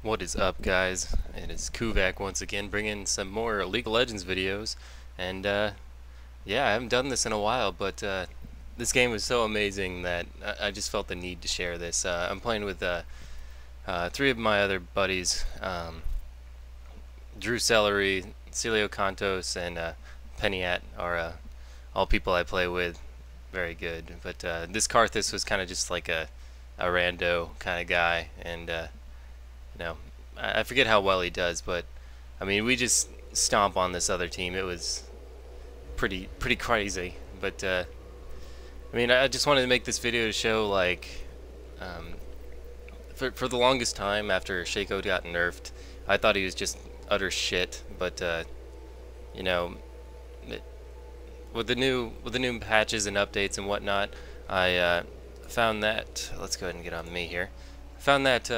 What is up, guys? It is Kuvak once again, bringing some more League of Legends videos. And yeah, I haven't done this in a while, but this game was so amazing that I just felt the need to share this. I'm playing with three of my other buddies, Drew Celery, Celio Cantos, and Peniat are all people I play with. Very good. But this Karthus was kind of just like a rando kind of guy, and you know, I forget how well he does, but I mean, we just stomp on this other team. It was pretty crazy. But I mean, I just wanted to make this video to show, like, for the longest time after Shaco got nerfed, I thought he was just utter shit. But you know, it, with the new patches and updates and whatnot, I found that. Let's go ahead and get on me here. Found that.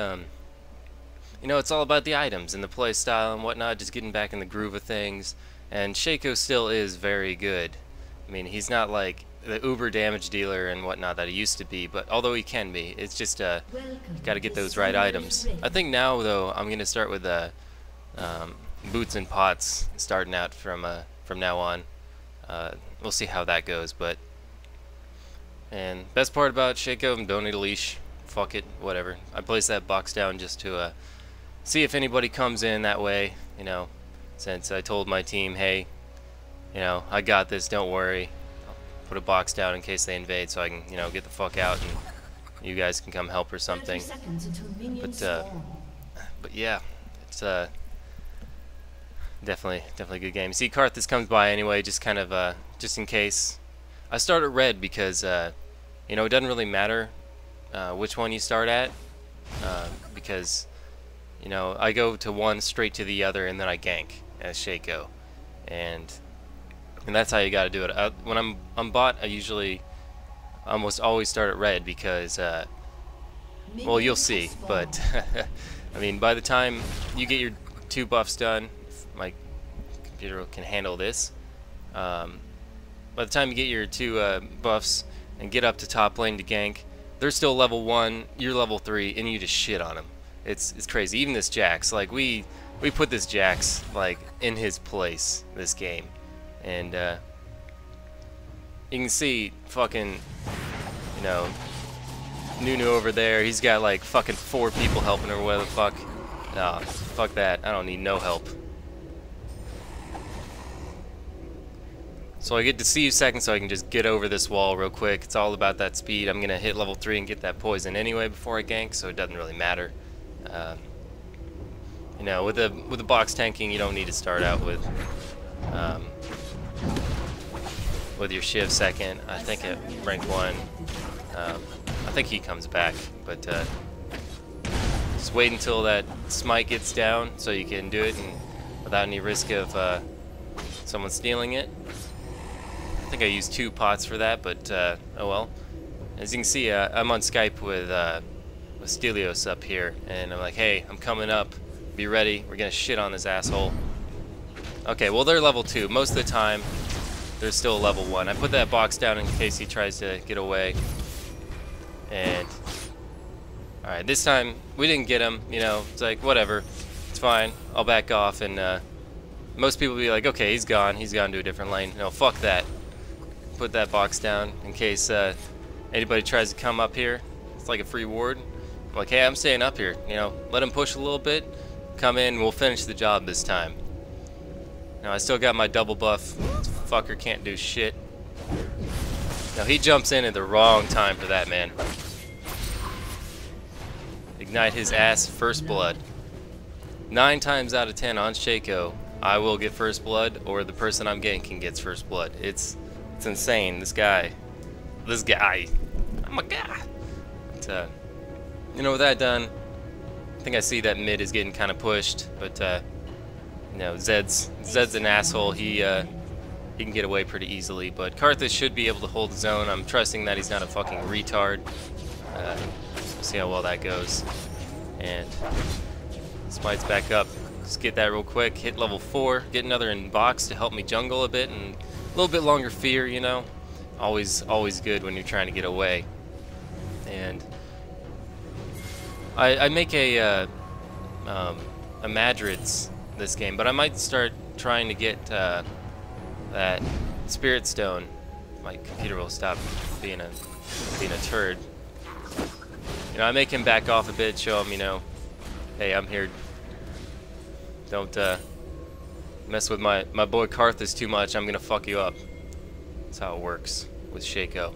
You know, it's all about the items and the play style and whatnot, just getting back in the groove of things. And Shaco still is very good. I mean, he's not like the uber damage dealer and whatnot that he used to be, but although he can be, it's just got to get those right items. I think now, though, I'm going to start with boots and pots starting out from now on. We'll see how that goes, but and best part about Shaco, don't need a leash. Fuck it, whatever. I placed that box down just to see if anybody comes in that way, you know, since I told my team, hey, you know, I got this, don't worry. I'll put a box down in case they invade so I can, you know, get the fuck out and you guys can come help or something. But yeah, it's definitely a good game. See, Karthus comes by anyway, just kind of just in case. I start at red because you know, it doesn't really matter which one you start at, because you know, I go to one straight to the other and then I gank as Shaco, and that's how you got to do it. When I'm on bot, I usually almost always start at red because well, you'll see, but I mean, by the time you get your 2 buffs done, if my computer can handle this, by the time you get your 2 buffs and get up to top lane to gank, they're still level 1, you're level 3, and you just shit on them. It's crazy. Even this Jax, like we put this Jax like in his place this game, and you can see fucking, you know, Nunu over there. He's got like fucking 4 people helping her. Where the fuck? Nah, fuck that. I don't need no help. So I get deceive second so I can just get over this wall real quick. It's all about that speed. I'm gonna hit level 3 and get that poison anyway before I gank, so it doesn't really matter. You know, with the box tanking, you don't need to start out with your Shiv second. I think at rank 1, I think he comes back, but just wait until that smite gets down so you can do it and without any risk of someone stealing it. I think I used 2 pots for that, but oh well. As you can see, I'm on Skype with Stelios up here, and I'm like, hey, I'm coming up. Be ready. We're gonna shit on this asshole. Okay, well, they're level 2. Most of the time, they're still level 1. I put that box down in case he tries to get away. And alright, this time we didn't get him. You know, it's like, whatever. It's fine. I'll back off, and most people be like, okay, he's gone. He's gone to a different lane. No, fuck that. Put that box down in case anybody tries to come up here. It's like a free ward. I'm like, hey, I'm staying up here. You know, let him push a little bit. Come in, we'll finish the job this time. Now, I still got my double buff. This fucker can't do shit. Now, he jumps in at the wrong time for that, man. Ignite his ass, first blood. 9 times out of 10 on Shaco, I will get first blood, or the person I'm ganking gets first blood. It's insane. This guy. I'm a guy. But, you know, with that done, I think I see that mid is getting kind of pushed, but you know, Zed's an asshole. He can get away pretty easily, but Karthus should be able to hold his own. I'm trusting that he's not a fucking retard. See how well that goes. And Smite's back up. Just get that real quick. Hit level 4. Get another in box to help me jungle a bit and a little bit longer fear. You know, always good when you're trying to get away. And I make a a Madrid's this game, but I might start trying to get that Spirit Stone. My computer will stop being a turd. You know, I make him back off a bit, show him, you know, hey, I'm here. Don't mess with my boy Karthus too much. I'm gonna fuck you up. That's how it works with Shaco.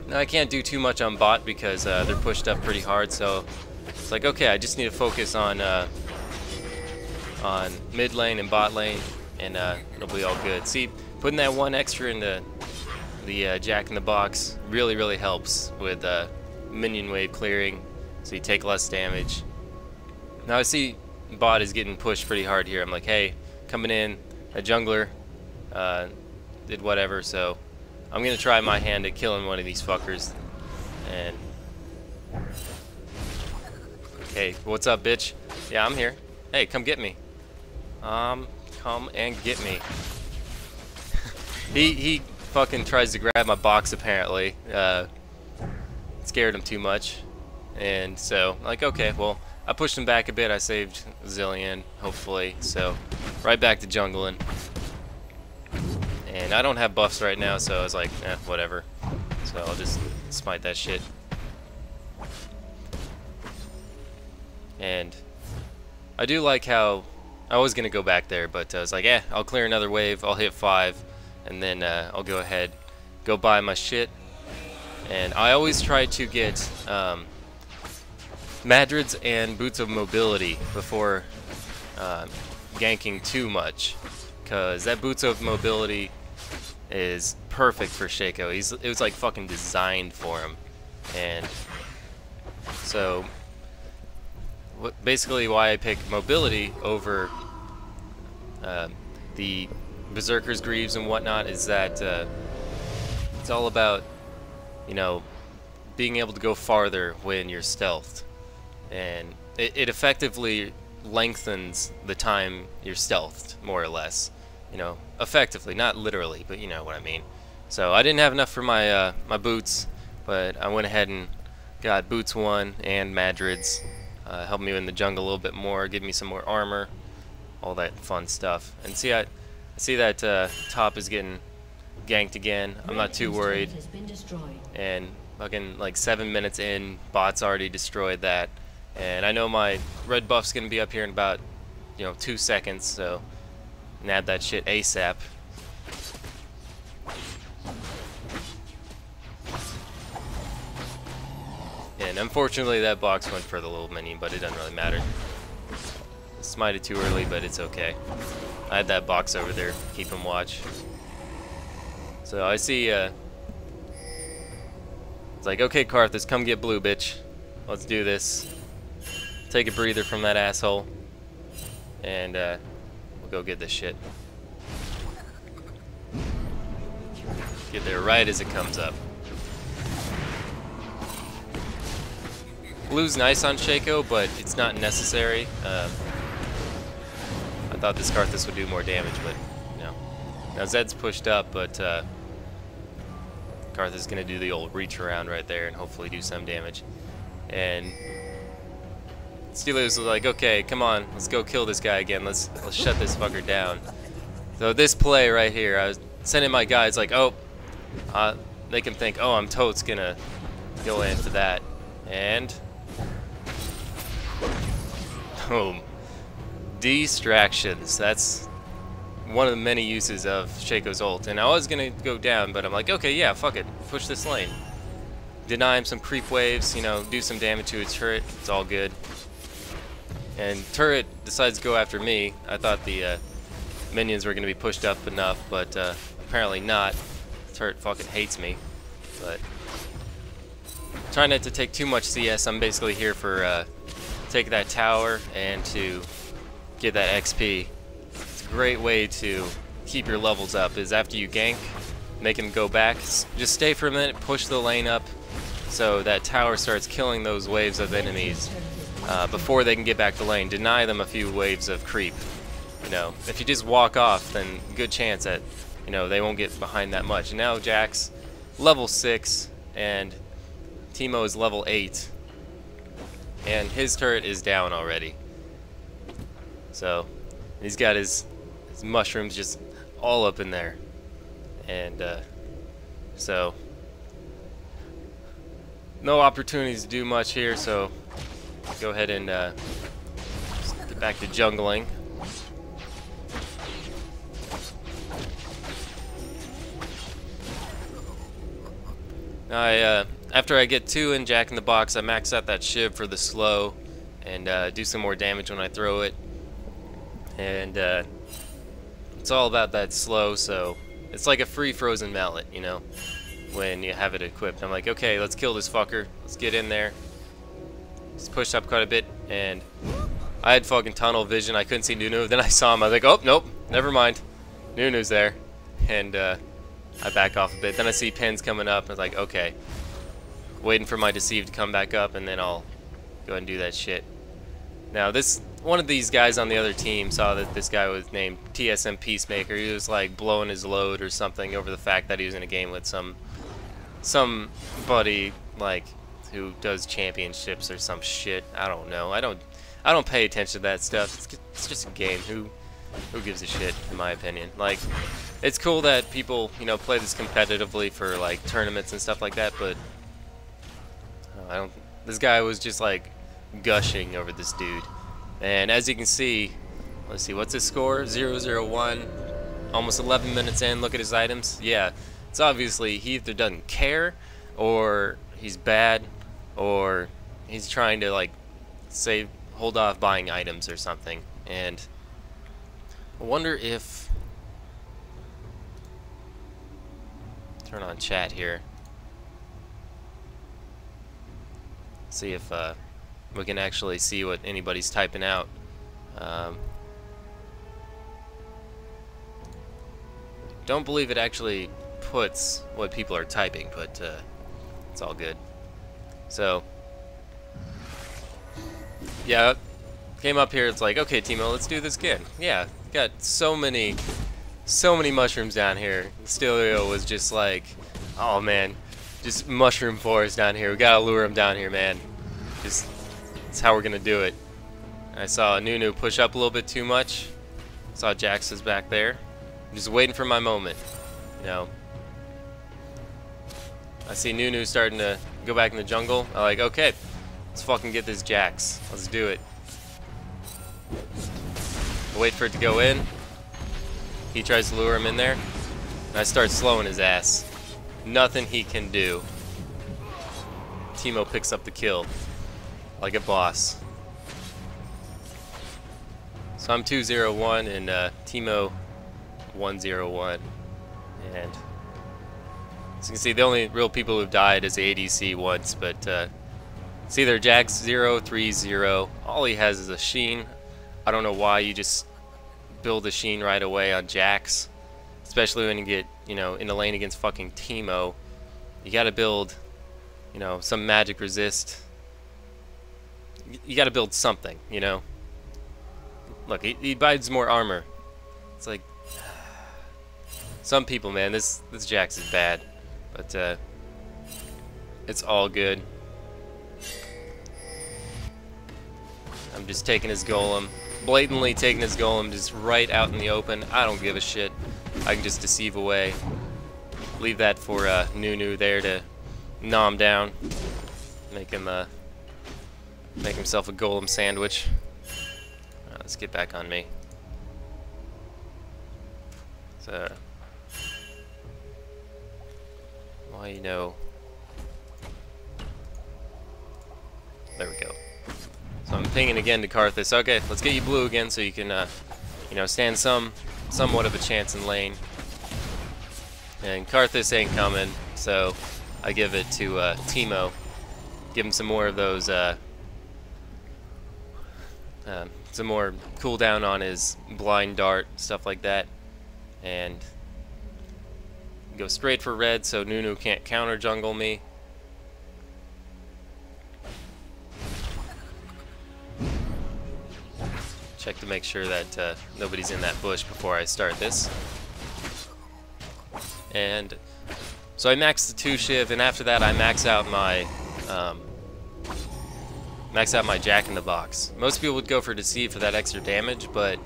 Now I can't do too much on bot because they're pushed up pretty hard, so it's like, okay, I just need to focus on mid lane and bot lane, and it'll be all good. See, putting that one extra into the Jack in the Box really helps with minion wave clearing, so you take less damage. Now I see bot is getting pushed pretty hard here. I'm like, hey, coming in, a jungler did whatever, so I'm gonna try my hand at killing one of these fuckers. And okay, what's up, bitch? Yeah, I'm here. Hey, come get me. Come and get me. he fucking tries to grab my box apparently. Scared him too much, and so like, okay, well, I pushed him back a bit. I saved Zillion, hopefully. So right back to jungling. And I don't have buffs right now, so I was like, whatever. So I'll just smite that shit. And I do like how I was gonna go back there, but I was like, I'll clear another wave. I'll hit 5, and then I'll go ahead, go buy my shit. And I always try to get Madrids and Boots of Mobility before ganking too much, because that Boots of Mobility is perfect for Shaco. It was like fucking designed for him. And so basically why I pick mobility over the Berserker's Greaves and whatnot is that it's all about, you know, being able to go farther when you're stealthed, and it effectively lengthens the time you're stealthed, more or less. You know, effectively, not literally, but you know what I mean. So I didn't have enough for my my boots, but I went ahead and got boots 1 and Madrids. Help me in the jungle a little bit more, give me some more armor, all that fun stuff. And see, I see that top is getting ganked again. I'm not too worried. And fucking like 7 minutes in, bot's already destroyed that. And I know my red buff's gonna be up here in about, you know, 2 seconds, so nab that shit ASAP. And unfortunately that box went for the little minion, but it doesn't really matter. Smited too early, but it's okay. I had that box over there, keep him watch. So I see, it's like, okay, Karthus, come get blue, bitch. Let's do this. Take a breather from that asshole. And, we'll go get this shit. Get there right as it comes up. Blue's nice on Shaco, but it's not necessary. I thought this Karthus would do more damage, but no. Now Zed's pushed up, but Karthus is gonna do the old reach around right there and hopefully do some damage. And Steelers was like, okay, come on, let's go kill this guy again. Let's shut this fucker down. So this play right here, I was sending my guys like, oh, make him think, oh, I'm totes gonna go into that, and boom. Distractions. That's one of the many uses of Shaco's ult. And I was gonna go down, but I'm like, okay, yeah, fuck it, push this lane. Deny him some creep waves, you know, do some damage to his turret. It's all good. And turret decides to go after me. I thought the minions were gonna be pushed up enough, but apparently not. Turret fucking hates me. But trying not to take too much CS. I'm basically here for take that tower and to get that XP. It's a great way to keep your levels up, is after you gank, make him go back, just stay for a minute, push the lane up so that tower starts killing those waves of enemies before they can get back to lane. Deny them a few waves of creep. You know, if you just walk off, then good chance that, you know, they won't get behind that much. And now Jack's level 6 and Teemo is level 8. And his turret is down already. So he's got his mushrooms just all up in there, and so no opportunities to do much here. So go ahead and get back to jungling. After I get 2 in Jack in the Box, I max out that shiv for the slow and do some more damage when I throw it. And it's all about that slow, so it's like a free frozen mallet, you know, when you have it equipped. I'm like, okay, let's kill this fucker. Let's get in there. He's pushed up quite a bit, and I had fucking tunnel vision. I couldn't see Nunu. Then I saw him. I was like, oh, nope, never mind. Nunu's there. And I back off a bit. Then I see pins coming up. I was like, okay. Waiting for my deceive to come back up, and then I'll go ahead and do that shit. Now, one of these guys on the other team saw that this guy was named TSM Peacemaker. He was like blowing his load or something over the fact that he was in a game with somebody like who does championships or some shit. I don't know. I don't pay attention to that stuff. It's just a game. Who gives a shit, in my opinion? Like, it's cool that people, you know, play this competitively for like tournaments and stuff like that, but this guy was just like gushing over this dude. And as you can see, let's see, what's his score? 0-0-1. Almost 11 minutes in. Look at his items. Yeah, it's obviously he either doesn't care, or he's bad, or he's trying to like hold off buying items or something. And I wonder if turn on chat here. See if we can actually see what anybody's typing out. Don't believe it actually puts what people are typing, but it's all good. So yeah, came up here. It's like, okay, Timo, let's do this again. Yeah, got so many mushrooms down here. Stelio was just like, oh man, just mushroom forest down here. We gotta lure him down here, man. That's how we're gonna do it. I saw Nunu push up a little bit too much. Saw Jax is back there. I'm just waiting for my moment. You know, I see Nunu starting to go back in the jungle. I'm like, okay, let's fucking get this Jax. Let's do it. Wait for it to go in. He tries to lure him in there, and I start slowing his ass. Nothing he can do. Timo picks up the kill like a boss. So I'm 2-0-1 and Timo 1-0-1. And as you can see, the only real people who've died is ADC once, but it's either Jax 0-3-0. All he has is a Sheen. I don't know why you just build a Sheen right away on Jax, especially when you get, you know, in the lane against fucking Timo. You gotta build, you know, some magic resist. You gotta build something, you know. Look, he buys more armor. It's like some people, man, this Jax is bad, but it's all good. I'm just taking his golem, blatantly taking his golem just right out in the open. I don't give a shit. I can just deceive away. Leave that for Nunu there to gnaw him down, make himself a golem sandwich. Let's get back on me. So, well, you know, there we go. So I'm pinging again to Karthus. Okay, let's get you blue again so you can, you know, stand somewhat of a chance in lane. And Karthus ain't coming, so I give it to Timo. Give him some more of those, some more cooldown on his blind dart, stuff like that. And go straight for red so Nunu can't counter jungle me. Check to make sure that nobody's in that bush before I start this. And so I max the 2 shiv, and after that I max out my max out my Jack in the Box. Most people would go for Deceive for that extra damage, but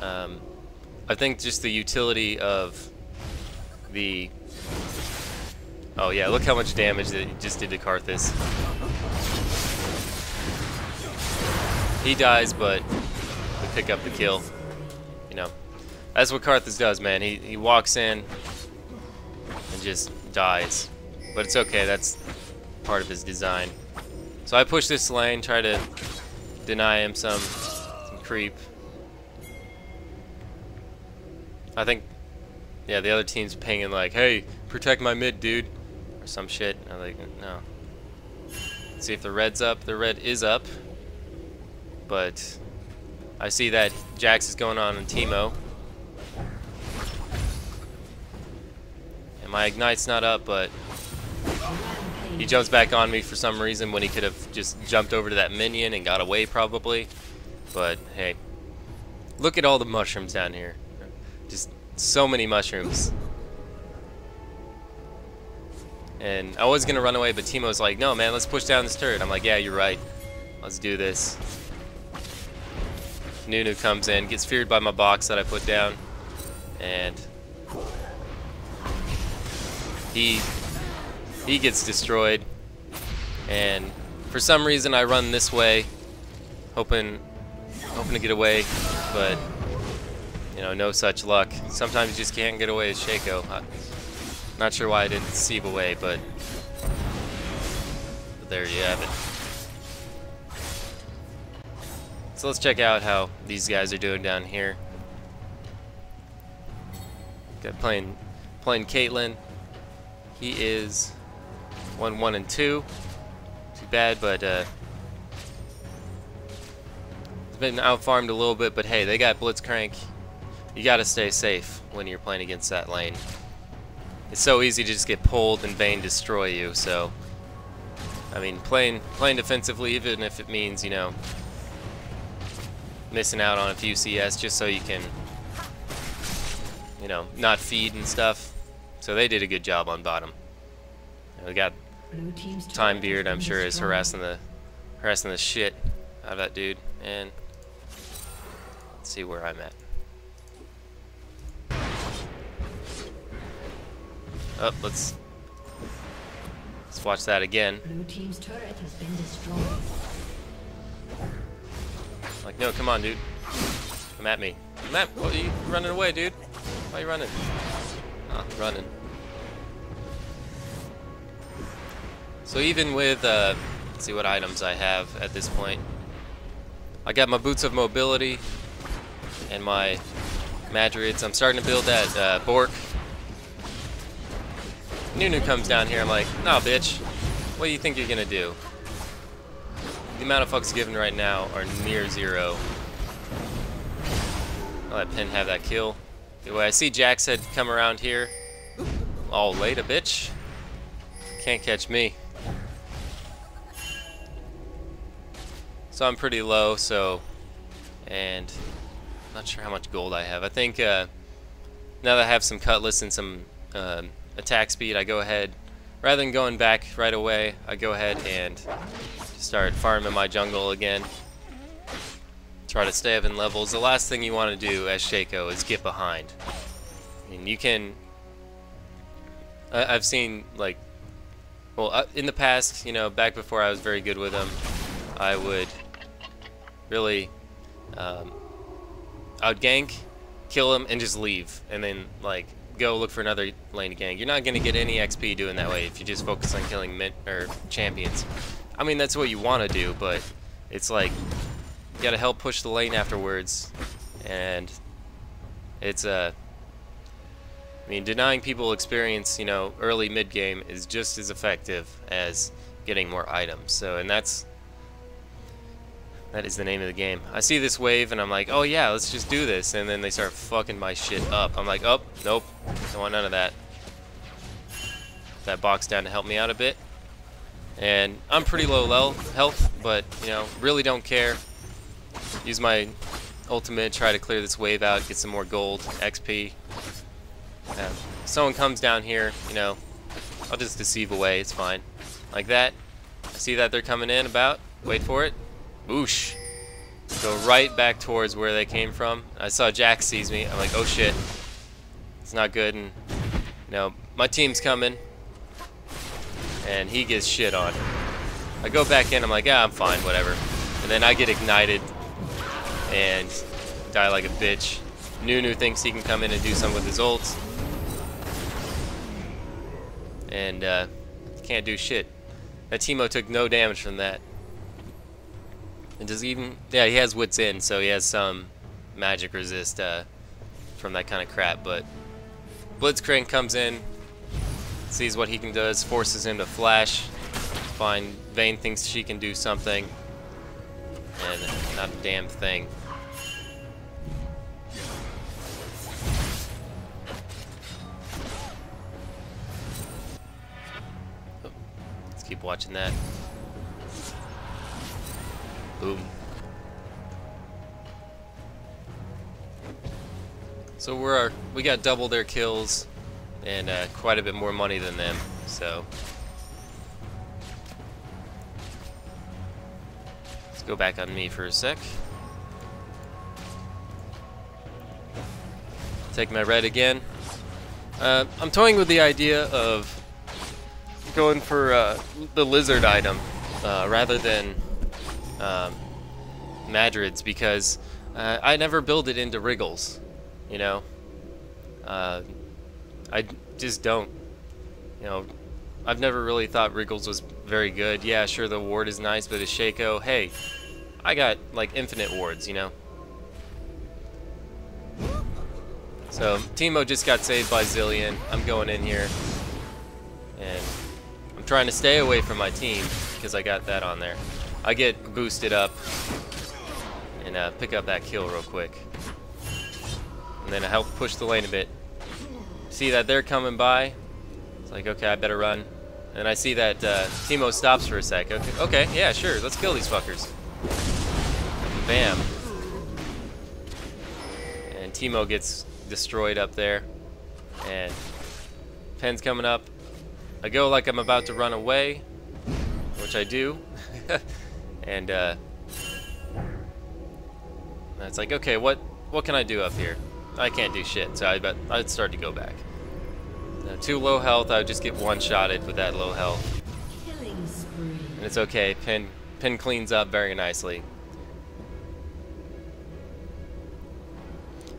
I think just the utility of the... Oh yeah, look how much damage that he just did to Karthus. He dies, but we pick up the kill. You know, that's what Karthus does, man. He walks in and just dies. But it's okay, that's part of his design. So I push this lane, try to deny him some creep. I think, yeah, the other team's pinging like, hey, protect my mid, dude, or some shit. I'm like, no. Let's see if the red's up. The red is up, but I see that Jax is going on Teemo, and my Ignite's not up, but he jumps back on me for some reason when he could have just jumped over to that minion and got away probably. But hey, look at all the mushrooms down here. Just so many mushrooms. And I was gonna run away, but Teemo's like, no man, let's push down this turret. I'm like, yeah, you're right. Let's do this. Nunu comes in, gets feared by my box that I put down, and he gets destroyed. And for some reason I run this way, hoping to get away, but you know, no such luck. Sometimes you just can't get away with Shaco. Not sure why I didn't deceive away, but there you have it. So let's check out how these guys are doing down here. Got playing Caitlyn. He is 1-1 and 2. Too bad, but he's been out-farmed a little bit. But hey, they got Blitzcrank. You gotta stay safe when you're playing against that lane. It's so easy to just get pulled and Vayne destroy you. So, I mean, playing defensively, even if it means, you know, missing out on a few CS just so you can, you know, not feed and stuff. So they did a good job on bottom. We got Time Beard, I'm sure, is harassing the shit out of that dude. And let's see where I'm at. Oh, let's watch that again. Blue team's turret has been destroyed. Like, no, come on, dude. Come at me. Come at, what are you running away, dude? Why are you running? Ah, running. So even with, let's see what items I have at this point. I got my Boots of Mobility and my Madrids. I'm starting to build that Bork. Nunu comes down here, I'm like, nah, bitch. What do you think you're gonna do? The amount of fucks given right now are near zero. I'll let Pin have that kill. Anyway, I see Jax had come around here. Oh, later, bitch. Can't catch me. So I'm pretty low, so... And... not sure how much gold I have. I think, now that I have some Cutlass and some, attack speed, I go ahead, rather than going back right away, I go ahead and start farming my jungle again. Try to stay up in levels. The last thing you want to do as Shaco is get behind. I mean, you can... I've seen, like... Well, in the past, you know, back before I was very good with them, I would really... I would gank, kill him, and just leave. And then, like... go look for another lane to gank. You're not going to get any XP doing that way if you just focus on killing mid or champions. I mean, that's what you want to do, but it's like you got to help push the lane afterwards, and it's I mean, denying people experience, you know, early mid game is just as effective as getting more items. So, and that is the name of the game. I see this wave and I'm like, oh yeah, let's just do this. And then they start fucking my shit up. I'm like, oh, nope, don't want none of that. That box down to help me out a bit. And I'm pretty low health, but, you know, really don't care. Use my ultimate, try to clear this wave out, get some more gold, XP. If someone comes down here, you know, I'll just deceive away, it's fine. Like that. I see that they're coming in about. Wait for it. Boosh. Go right back towards where they came from. I saw Jack sees me. I'm like, oh shit. It's not good. And my team's coming. And he gets shit on. I go back in. I'm like, I'm fine, whatever. And then I get ignited and die like a bitch. Nunu thinks he can come in and do something with his ult. And can't do shit. That Teemo took no damage from that. And does even he has Wits In, so he has some magic resist from that kind of crap. But Blitzcrank comes in, sees what he can do, forces him to flash. Fine, Vayne thinks she can do something, and not a damn thing. Let's keep watching that. Boom. So we got double their kills and quite a bit more money than them. So let's go back on me for a sec. Take my red again. I'm toying with the idea of going for the lizard item rather than Madrids, because I never build it into Wriggles, you know. I just don't, you know. I've never really thought Wriggles was very good. Yeah, sure, the ward is nice, but as Shaco, hey, I got like infinite wards, you know. So Teemo just got saved by Zillion. I'm going in here, and I'm trying to stay away from my team because I got that on there. I get boosted up and pick up that kill real quick. And then I help push the lane a bit. See that they're coming by. It's like, okay, I better run. And I see that Teemo stops for a sec. Okay, yeah, sure, let's kill these fuckers. Bam. And Teemo gets destroyed up there. And Pen's coming up. I go like I'm about to run away, which I do. And it's like, okay, what can I do up here? I can't do shit, so I'd start to go back. Too low health, I would just get one-shotted with that low health. And it's okay, Pen cleans up very nicely.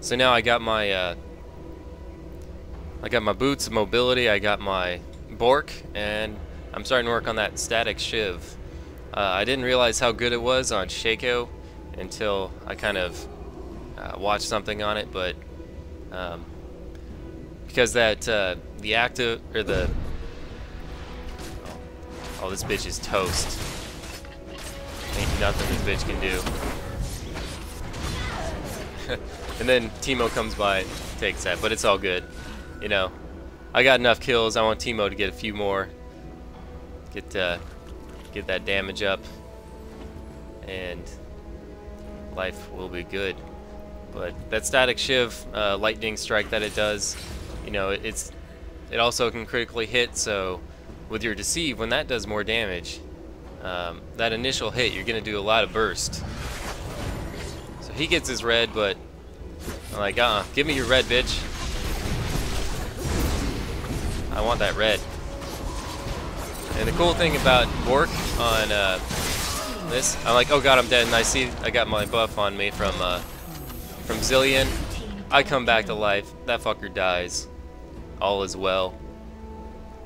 So now I got my boots, mobility, I got my Bork, and I'm starting to work on that static Shiv. I didn't realize how good it was on Shaco until I kind of watched something on it, but because that the active or the this bitch is toast. Ain't nothing this bitch can do. And then Teemo comes by, takes that, but it's all good. You know, I got enough kills. I want Teemo to get a few more. Get that damage up, and life will be good. But that static Shiv, lightning strike that it does, you know, it also can critically hit. So with your deceive, when that does more damage, that initial hit, you're gonna do a lot of burst. So he gets his red, but I'm like, give me your red, bitch. I want that red. And the cool thing about Bork on this, I'm like, oh god, I'm dead, and I got my buff on me from Zillion. I come back to life. That fucker dies. All is well.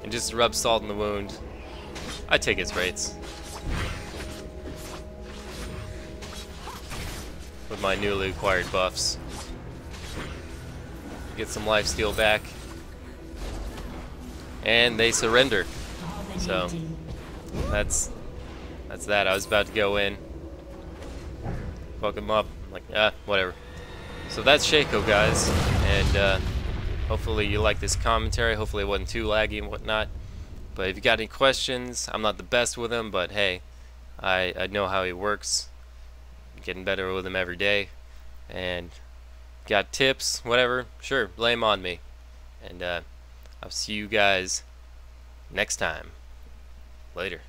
And just rub salt in the wound. I take his rates with my newly acquired buffs. Get some lifesteal back, and they surrender. So that's that. I was about to go in, fuck him up. I'm like, whatever. So that's Shaco, guys, and hopefully you like this commentary. Hopefully it wasn't too laggy and whatnot. But if you got any questions, I'm not the best with him, but hey, I know how he works. Getting better with him every day, and got tips, whatever, sure, blame on me. And I'll see you guys next time. Later.